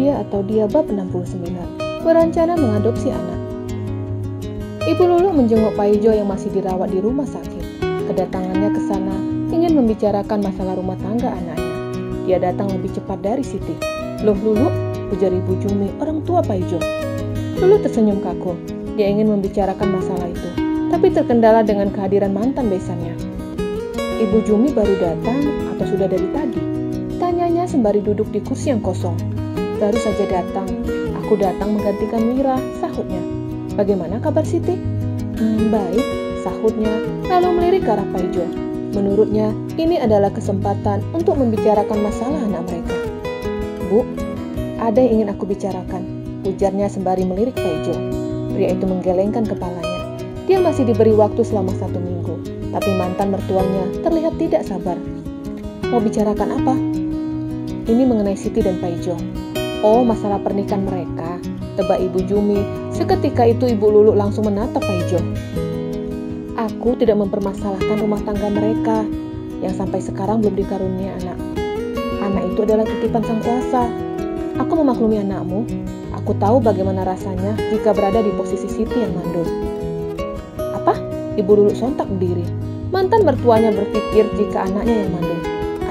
Dia atau Dia bab 69, berencana mengadopsi anak. Ibu Lulu menjenguk Paijo yang masih dirawat di rumah sakit. Kedatangannya ke sana ingin membicarakan masalah rumah tangga anaknya. Dia datang lebih cepat dari Siti. "Loh Lulu," ujar Ibu Jumi, orang tua Paijo. Lulu tersenyum kaku. Dia ingin membicarakan masalah itu, tapi terkendala dengan kehadiran mantan besannya. "Ibu Jumi baru datang atau sudah dari tadi?" tanyanya sembari duduk di kursi yang kosong. "Baru saja datang. Aku datang menggantikan Mira," sahutnya. "Bagaimana kabar Siti?" Baik," sahutnya, lalu melirik ke arah Paijo. Menurutnya, ini adalah kesempatan untuk membicarakan masalah anak mereka. "Bu, ada yang ingin aku bicarakan," ujarnya sembari melirik Paijo. Pria itu menggelengkan kepalanya. Dia masih diberi waktu selama 1 minggu, tapi mantan mertuanya terlihat tidak sabar. "Mau bicarakan apa?" "Ini mengenai Siti dan Paijo." "Oh, masalah pernikahan mereka," tebak Ibu Jumi. Seketika itu Ibu Lulu langsung menatap Paijo. "Aku tidak mempermasalahkan rumah tangga mereka yang sampai sekarang belum dikaruniai anak. Anak itu adalah titipan Sang Kuasa. Aku memaklumi anakmu. Aku tahu bagaimana rasanya jika berada di posisi Siti yang mandul." "Apa?" Ibu Lulu sontak berdiri. Mantan mertuanya berpikir jika anaknya yang mandul.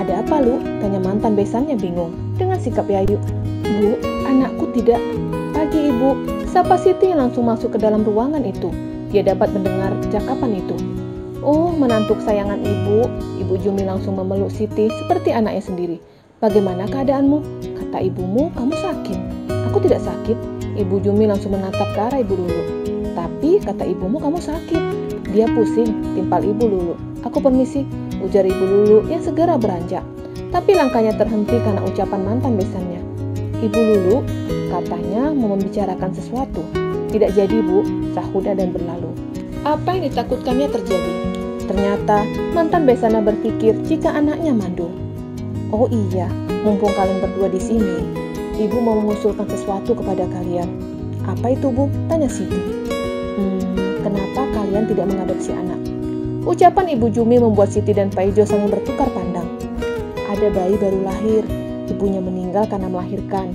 "Ada apa, Lu?" tanya mantan besannya bingung dengan sikap yayu. "Bu, anakku tidak." "Pagi, Ibu," sapa Siti yang langsung masuk ke dalam ruangan itu. Dia dapat mendengar cakapan itu. "Oh, menantu kesayangan Ibu." Ibu Jumi langsung memeluk Siti seperti anaknya sendiri. "Bagaimana keadaanmu? Kata ibumu kamu sakit." "Aku tidak sakit." Ibu Jumi langsung menatap ke arah Ibu Lulu. "Tapi kata ibumu kamu sakit." "Dia pusing," timpal Ibu Lulu. "Aku permisi," ujar Ibu Lulu yang segera beranjak. Tapi langkahnya terhenti karena ucapan mantan besannya. "Ibu Lulu," katanya mau membicarakan sesuatu. "Tidak jadi, Bu," sahutnya dan berlalu. Apa yang ditakutkannya terjadi. Ternyata mantan besannya berpikir jika anaknya mandul. "Oh iya, mumpung kalian berdua di sini, Ibu mau mengusulkan sesuatu kepada kalian." "Apa itu, Bu?" tanya Siti. Kenapa kalian tidak mengadopsi anak?" Ucapan Ibu Jumi membuat Siti dan Paijo saling bertukar pandang. "Ada bayi baru lahir, ibunya meninggal karena melahirkan.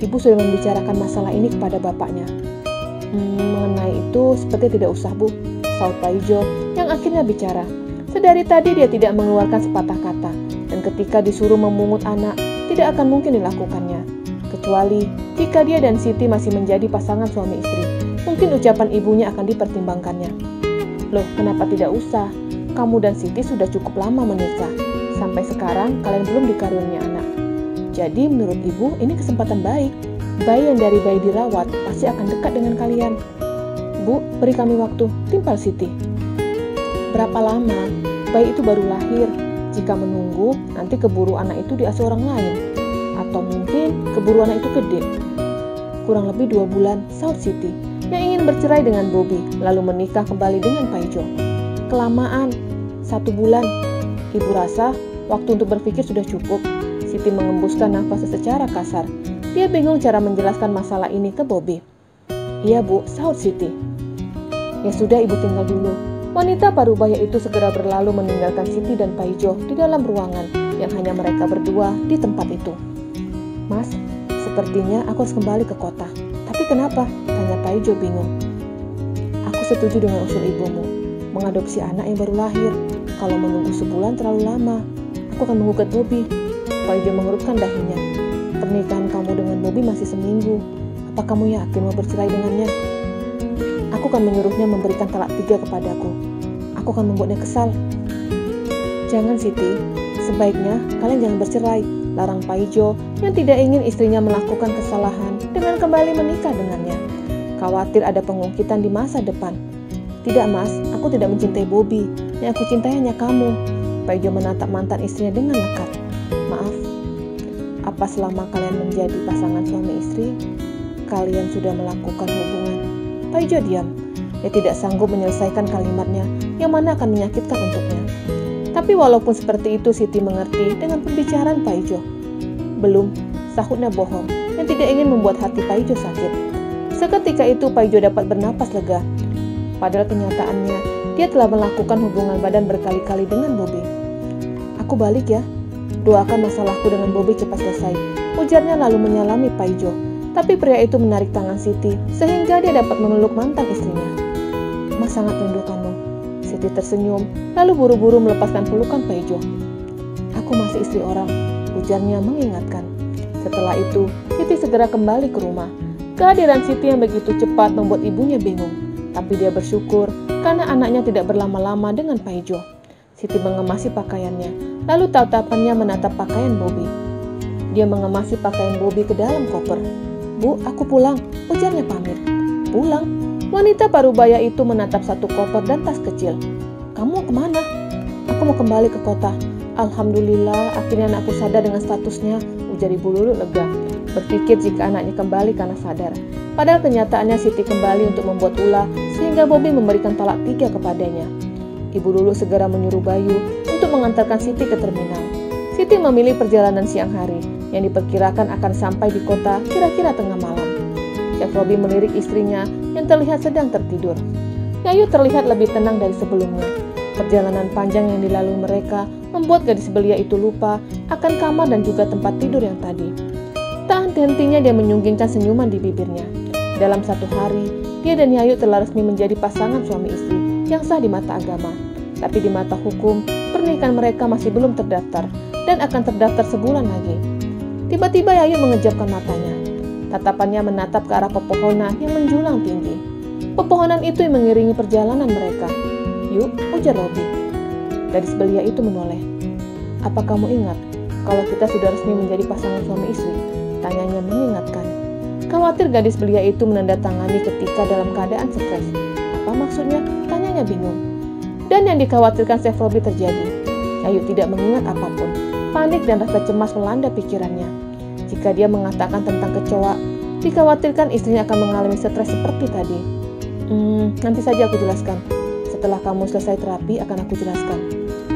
Ibu sudah membicarakan masalah ini kepada bapaknya." Mengenai itu seperti tidak usah, Bu," saut Paijo yang akhirnya bicara. Sedari tadi dia tidak mengeluarkan sepatah kata, dan ketika disuruh memungut anak, tidak akan mungkin dilakukannya. Kecuali jika dia dan Siti masih menjadi pasangan suami istri, mungkin ucapan ibunya akan dipertimbangkannya. "Loh, kenapa tidak usah? Kamu dan Siti sudah cukup lama menikah. Sampai sekarang kalian belum dikaruniai anak. Jadi menurut Ibu ini kesempatan baik. Bayi yang dari bayi dirawat pasti akan dekat dengan kalian." "Bu, beri kami waktu," timpal Siti. "Berapa lama? Bayi itu baru lahir. Jika menunggu, nanti keburu anak itu diasuh orang lain. Atau mungkin keburu anak itu gede." "Kurang lebih 2 bulan, saut Siti, yang ingin bercerai dengan Bobby, lalu menikah kembali dengan Paijo. "Kelamaan, 1 bulan. Ibu rasa waktu untuk berpikir sudah cukup." Siti mengembuskan nafas secara kasar. Dia bingung cara menjelaskan masalah ini ke Bobby. "Iya, Bu," saut Siti. "Ya sudah, Ibu tinggal dulu." Wanita parubaya itu segera berlalu meninggalkan Siti dan Paijo di dalam ruangan yang hanya mereka berdua di tempat itu. "Mas, sepertinya aku harus kembali ke kota." "Tapi kenapa?" tanya Paijo bingung. "Aku setuju dengan usul ibumu, mengadopsi anak yang baru lahir. Kalau menunggu sebulan terlalu lama. Aku akan menggugat Bobby." Paijo mengerutkan dahinya. "Pernikahan kamu dengan Bobby masih seminggu. Apa kamu yakin mau bercerai dengannya?" "Aku akan menyuruhnya memberikan talak 3 kepadaku. Aku akan membuatnya kesal." "Jangan Siti, sebaiknya kalian jangan bercerai," larang Paijo yang tidak ingin istrinya melakukan kesalahan dengan kembali menikah dengannya. Khawatir ada pengungkitan di masa depan. "Tidak, Mas, aku tidak mencintai Bobby. Yang aku cintai hanya kamu." Paijo menatap mantan istrinya dengan lekat. "Maaf, apa selama kalian menjadi pasangan suami istri, kalian sudah melakukan hubungan?" Paijo diam. Dia tidak sanggup menyelesaikan kalimatnya yang mana akan menyakitkan untuknya. Tapi walaupun seperti itu, Siti mengerti dengan pembicaraan Paijo. "Belum," sahutnya bohong yang tidak ingin membuat hati Paijo sakit. Seketika itu Paijo dapat bernapas lega. Padahal kenyataannya dia telah melakukan hubungan badan berkali-kali dengan Bobby. "Aku balik ya." Doakan masalahku dengan Bobby cepat selesai, ujarnya lalu menyalami Paijo. Tapi pria itu menarik tangan Siti sehingga dia dapat memeluk mantan istrinya. Mas sangat rindu kamu. Siti tersenyum, lalu buru-buru melepaskan pelukan Paijo. Aku masih istri orang, ujarnya mengingatkan. Setelah itu, Siti segera kembali ke rumah. Kehadiran Siti yang begitu cepat membuat ibunya bingung. Tapi dia bersyukur karena anaknya tidak berlama-lama dengan Paijo. Siti mengemasi pakaiannya, lalu tatapannya menatap pakaian Bobby. Dia mengemasi pakaian Bobby ke dalam koper. Bu, aku pulang, ujarnya pamit. Pulang? Wanita parubaya itu menatap satu koper dan tas kecil. Kamu kemana? Aku mau kembali ke kota. Alhamdulillah, akhirnya anakku sadar dengan statusnya, ujar Ibu Lulu lega. Berpikir jika anaknya kembali karena sadar. Padahal kenyataannya Siti kembali untuk membuat ulah, sehingga Bobby memberikan talak 3 kepadanya. Ibu Lulu segera menyuruh Bayu untuk mengantarkan Siti ke terminal. Siti memilih perjalanan siang hari, yang diperkirakan akan sampai di kota kira-kira tengah malam. Chef Robi melirik istrinya yang terlihat sedang tertidur. Yayu terlihat lebih tenang dari sebelumnya. Perjalanan panjang yang dilalui mereka membuat gadis belia itu lupa akan kamar dan juga tempat tidur yang tadi. Tak henti-hentinya dia menyunggingkan senyuman di bibirnya. Dalam satu hari, dia dan Yayu telah resmi menjadi pasangan suami istri yang sah di mata agama. Tapi di mata hukum, pernikahan mereka masih belum terdaftar dan akan terdaftar sebulan lagi. Tiba-tiba Yayu mengejapkan matanya. Tatapannya menatap ke arah pepohonan yang menjulang tinggi. Pepohonan itu yang mengiringi perjalanan mereka. Yuk, ujar Robi. Gadis belia itu menoleh. Apa kamu ingat kalau kita sudah resmi menjadi pasangan suami istri? Tanyanya mengingatkan. Khawatir gadis belia itu menandatangani ketika dalam keadaan stres. Apa maksudnya? Tanyanya bingung. Dan yang dikhawatirkan Chef Robi terjadi. Yayu tidak mengingat apapun. Panik dan rasa cemas melanda pikirannya. Jika dia mengatakan tentang kecoa, dikhawatirkan istrinya akan mengalami stres seperti tadi. Nanti saja aku jelaskan. Setelah kamu selesai terapi akan aku jelaskan.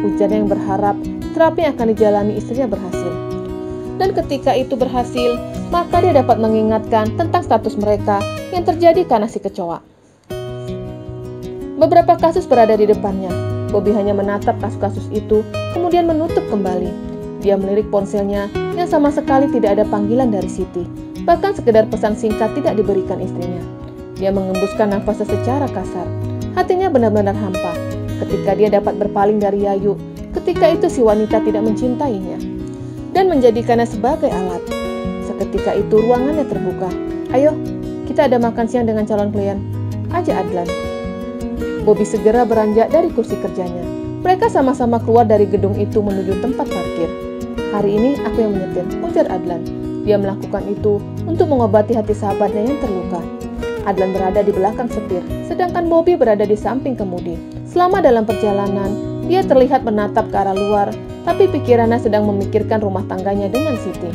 Ujarnya yang berharap terapi yang akan dijalani istrinya berhasil. Dan ketika itu berhasil, maka dia dapat mengingatkan tentang status mereka yang terjadi karena si kecoa. Beberapa kasus berada di depannya. Bobby hanya menatap kasus-kasus itu, kemudian menutup kembali. Dia melirik ponselnya yang sama sekali tidak ada panggilan dari Siti. Bahkan sekedar pesan singkat tidak diberikan istrinya. Dia mengembuskan nafasnya secara kasar. Hatinya benar-benar hampa. Ketika dia dapat berpaling dari Yayu, ketika itu si wanita tidak mencintainya dan menjadikannya sebagai alat. Seketika itu ruangannya terbuka. Ayo, kita ada makan siang dengan calon klien. Ajak Adlan. Bobby segera beranjak dari kursi kerjanya. Mereka sama-sama keluar dari gedung itu menuju tempat parkir. Hari ini aku yang menyetir, ujar Adlan. Dia melakukan itu untuk mengobati hati sahabatnya yang terluka. Adlan berada di belakang setir, sedangkan Bobby berada di samping kemudi. Selama dalam perjalanan, dia terlihat menatap ke arah luar, tapi pikirannya sedang memikirkan rumah tangganya dengan Siti.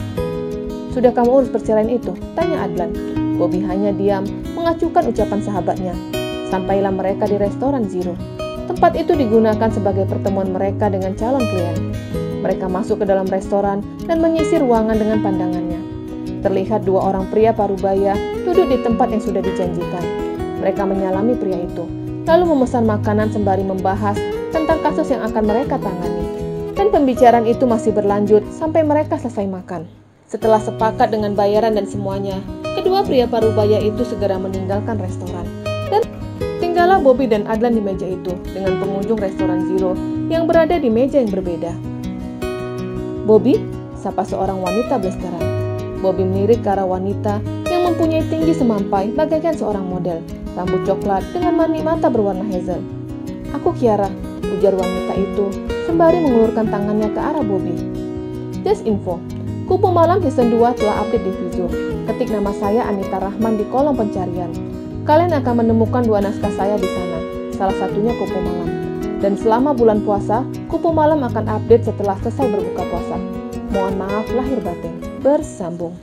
Sudah kamu urus perceraian itu? Tanya Adlan. Bobby hanya diam, mengacuhkan ucapan sahabatnya. Sampailah mereka di restoran Zero. Tempat itu digunakan sebagai pertemuan mereka dengan calon klien. Mereka masuk ke dalam restoran dan mengisi ruangan dengan pandangannya. Terlihat 2 orang pria parubaya duduk di tempat yang sudah dijanjikan. Mereka menyalami pria itu, lalu memesan makanan sembari membahas tentang kasus yang akan mereka tangani. Dan pembicaraan itu masih berlanjut sampai mereka selesai makan. Setelah sepakat dengan bayaran dan semuanya, kedua pria parubaya itu segera meninggalkan restoran. Dan tinggallah Bobby dan Adlan di meja itu dengan pengunjung restoran Zero yang berada di meja yang berbeda. Bobby, sapa seorang wanita blasteran. Bobby melirik ke arah wanita yang mempunyai tinggi semampai bagaikan seorang model, rambut coklat dengan mani mata berwarna hazel. Aku Kiara, ujar wanita itu sembari mengulurkan tangannya ke arah Bobby. Just info, Kupu Malam Season 2 telah update di Vizo. Ketik nama saya Anita Rahman di kolom pencarian. Kalian akan menemukan 2 naskah saya di sana, salah satunya Kupu Malam. Dan selama bulan puasa, Kupu Malam akan update setelah selesai berbuka puasa. Mohon maaf lahir batin. Bersambung.